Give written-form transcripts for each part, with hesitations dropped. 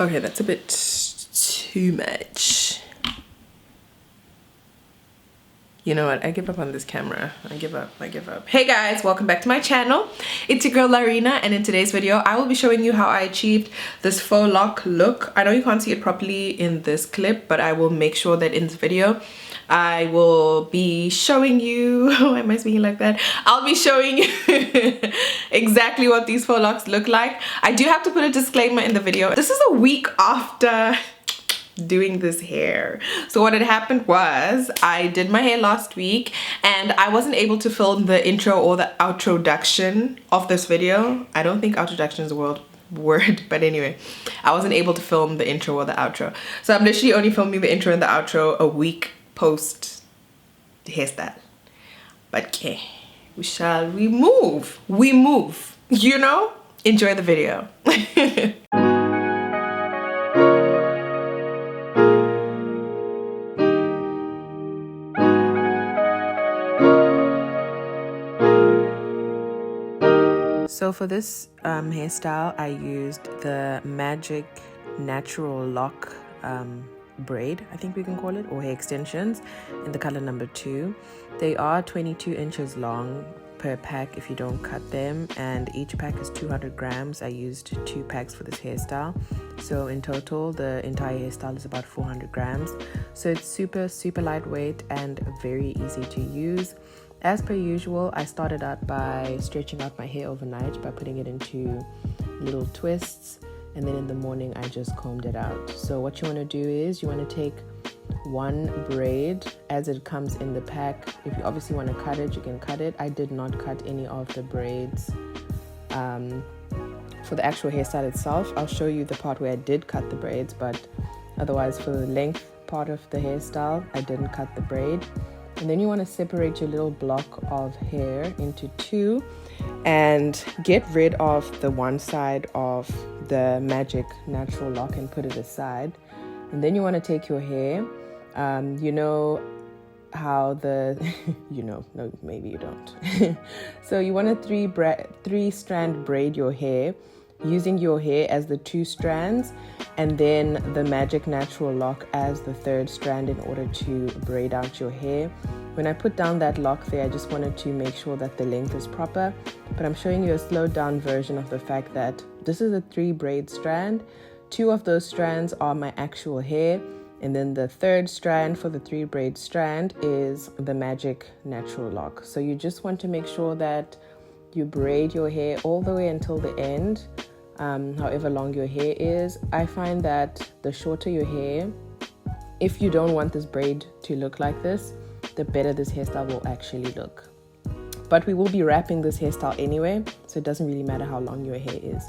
Okay, that's a bit too much. You know what? I give up on this camera. I give up. Hey guys, welcome back to my channel. It's your girl Laurina, and in today's video, I will be showing you how I achieved this faux lock look. I know you can't see it properly in this clip, but I will make sure that in this video, I will be showing you, why am I speaking like that? I'll be showing you exactly what these faux locks look like. I do have to put a disclaimer in the video. This is a week after doing this hair. So what had happened was I did my hair last week and I wasn't able to film the intro or the outroduction of this video. I don't think outroduction is a word, but anyway, I wasn't able to film the intro or the outro. So I'm literally only filming the intro and the outro a week post hairstyle. But okay, we move, you know? Enjoy the video. So for this hairstyle, I used the Magic Natural Lock braid, I think we can call it, or hair extensions in the color number 2. They are 22 inches long per pack if you don't cut them, and each pack is 200 grams. I used 2 packs for this hairstyle. So in total, the entire hairstyle is about 400 grams. So it's super lightweight and very easy to use. As per usual, I started out by stretching out my hair overnight by putting it into little twists, and then in the morning I just combed it out. So what you want to do is you want to take one braid as it comes in the pack. If you obviously want to cut it, you can cut it. I did not cut any of the braids for the actual hairstyle itself. I'll show you the part where I did cut the braids, but otherwise for the length part of the hairstyle, I didn't cut the braid. And then you want to separate your little block of hair into 2 and get rid of the one side of the Magic Natural Lock and put it aside. And then you want to take your hair, you know how the, no, maybe you don't. So you want to 3-strand braid your hair, using your hair as the 2 strands and then the Magic Natural Lock as the 3rd strand in order to braid out your hair. When I put down that lock there, I just wanted to make sure that the length is proper, but I'm showing you a slowed down version of the fact that this is a 3 braid strand. 2 of those strands are my actual hair, and then the 3rd strand for the 3 braid strand is the Magic Natural Lock. So you just want to make sure that you braid your hair all the way until the end, however long your hair is. I find that the shorter your hair, if you don't want this braid to look like this, the better this hairstyle will actually look. But we will be wrapping this hairstyle anyway, so it doesn't really matter how long your hair is.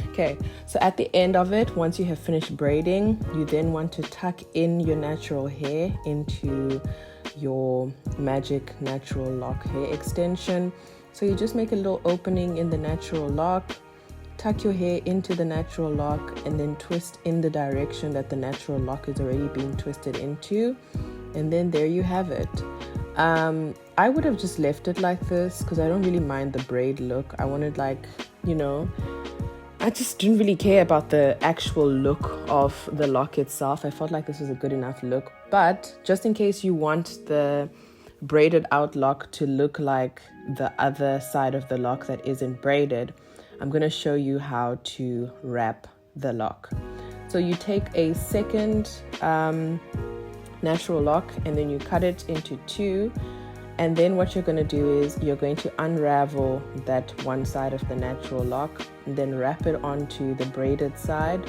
Okay, so at the end of it, once you have finished braiding, you then want to tuck in your natural hair into your Magic Natural Lock hair extension. So you just make a little opening in the natural lock, tuck your hair into the natural lock, and then twist in the direction that the natural lock is already being twisted into. And then there you have it. I would have just left it like this because I don't really mind the braid look. I wanted, like, you know, I just didn't really care about the actual look of the lock itself. I felt like this was a good enough look. But just in case you want the braided out lock to look like the other side of the lock that isn't braided, I'm going to show you how to wrap the lock. So you take a second natural lock and then you cut it into 2, and then what you're going to do is you're going to unravel that one side of the natural lock and then wrap it onto the braided side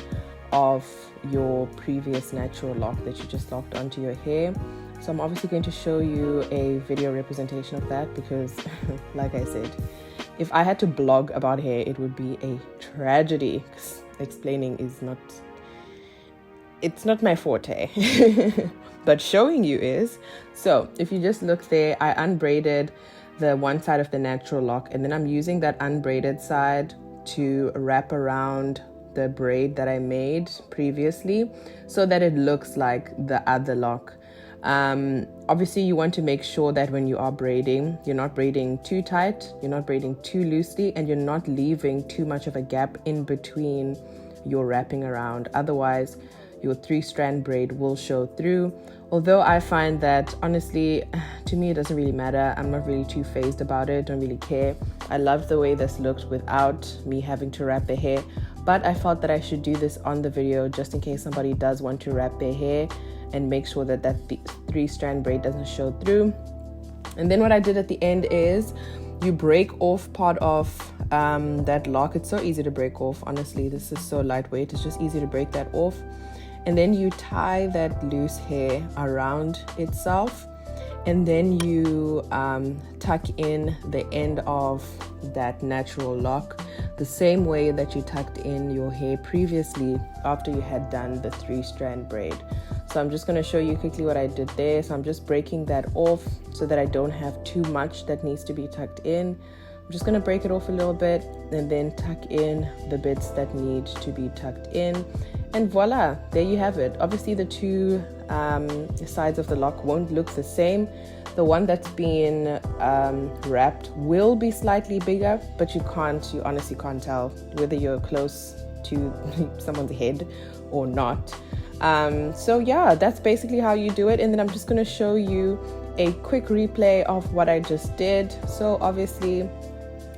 of your previous natural lock that you just locked onto your hair. So I'm obviously going to show you a video representation of that because like I said, if I had to blog about hair, it would be a tragedy because explaining is it's not my forte. But showing you is. So if you just look there, I unbraided the one side of the natural lock, and then I'm using that unbraided side to wrap around the braid that I made previously so that it looks like the other lock. Obviously you want to make sure that when you are braiding, you're not braiding too tight, you're not braiding too loosely, and you're not leaving too much of a gap in between you're wrapping around. Otherwise, your 3-strand braid will show through. Although I find that honestly, to me, it doesn't really matter. I'm not really too phased about it, don't really care. I loved the way this looked without me having to wrap the hair, but I felt that I should do this on the video just in case somebody does want to wrap their hair and make sure that that 3-strand braid doesn't show through. And then what I did at the end is you break off part of that lock. It's so easy to break off, honestly. This is so lightweight, it's just easy to break that off. And then you tie that loose hair around itself, and then you tuck in the end of that natural lock the same way that you tucked in your hair previously after you had done the 3-strand braid. So I'm just going to show you quickly what I did there. So I'm just breaking that off so that I don't have too much that needs to be tucked in. I'm just going to break it off a little bit and then tuck in the bits that need to be tucked in. And voila, there you have it. Obviously the two sides of the lock won't look the same. The one that's been wrapped will be slightly bigger, but you honestly can't tell whether you're close to someone's head or not. So yeah, that's basically how you do it. And then I'm just going to show you a quick replay of what I just did. So obviously,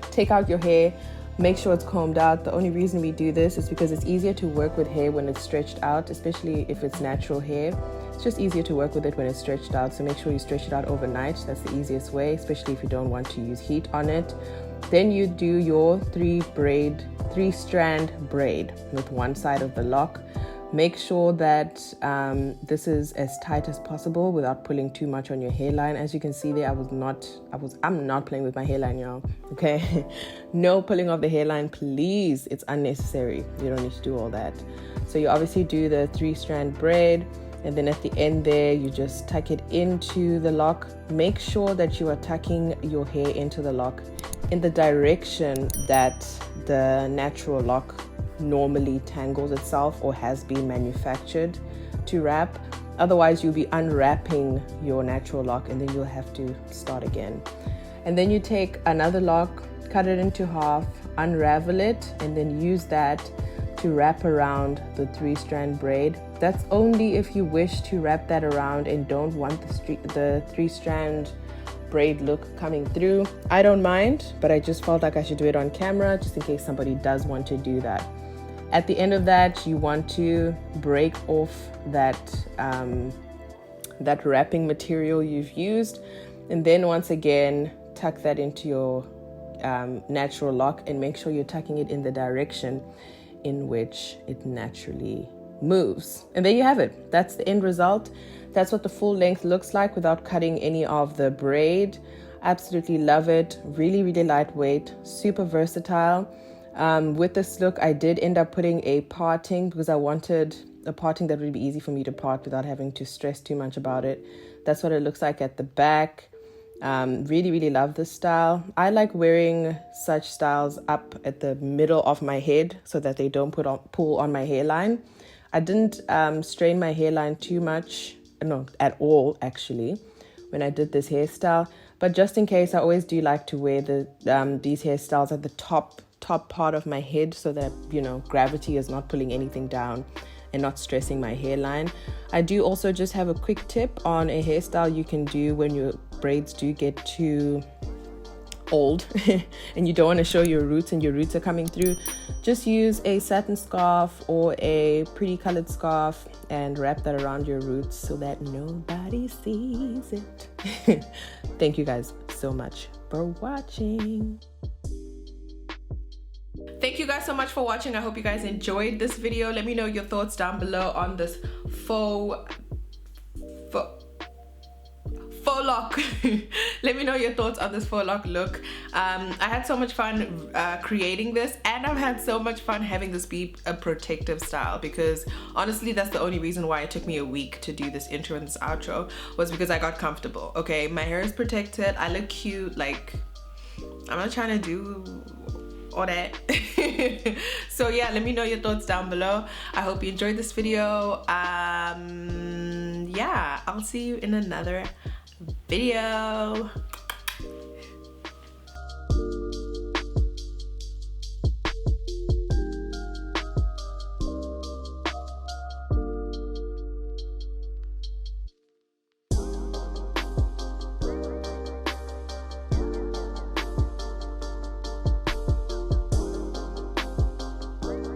take out your hair, make sure it's combed out. The only reason we do this is because it's easier to work with hair when it's stretched out, especially if it's natural hair. It's just easier to work with it when it's stretched out. So make sure you stretch it out overnight. That's the easiest way, especially if you don't want to use heat on it. Then you do your 3-strand braid with one side of the lock. Make sure that this is as tight as possible without pulling too much on your hairline. As you can see there, I'm not playing with my hairline, y'all. Okay, no pulling of the hairline, please. It's unnecessary. You don't need to do all that. So you obviously do the 3-strand braid, and then at the end there, you just tuck it into the lock. Make sure that you are tucking your hair into the lock in the direction that the natural lock normally tangles itself or has been manufactured to wrap. Otherwise, you'll be unwrapping your natural lock and then you'll have to start again. And then you take another lock, cut it into half, unravel it, and then use that to wrap around the 3-strand braid. That's only if you wish to wrap that around and don't want the 3-strand braid look coming through. I don't mind, but I just felt like I should do it on camera just in case somebody does want to do that. At the end of that, you want to break off that wrapping material you've used, and then once again tuck that into your natural lock and make sure you're tucking it in the direction in which it naturally moves. And there you have it. That's the end result. That's what the full length looks like without cutting any of the braid. Absolutely love it. Really, really lightweight, super versatile. With this look, I did end up putting a parting because I wanted a parting that would be easy for me to part without having to stress too much about it. That's what it looks like at the back. Really, really love this style. I like wearing such styles up at the middle of my head so that they don't pull on my hairline. I didn't strain my hairline too much, no, at all actually, when I did this hairstyle. But just in case, I always do like to wear these hairstyles at the top part of my head so that, you know, gravity is not pulling anything down and not stressing my hairline. I do also just have a quick tip on a hairstyle you can do when your braids do get too old and you don't want to show your roots and your roots are coming through. Just use a satin scarf or a pretty colored scarf and wrap that around your roots so that nobody sees it. Thank you guys so much for watching. Thank you guys so much for watching. I hope you guys enjoyed this video. Let me know your thoughts down below on this faux lock. Let me know your thoughts on this faux lock look. I had so much fun creating this, and I've had so much fun having this be a protective style, because honestly that's the only reason why it took me a week to do this intro and this outro, was because I got comfortable. Okay, my hair is protected, I look cute, like I'm not trying to do all that. So yeah, let me know your thoughts down below. I hope you enjoyed this video. Yeah, I'll see you in another video.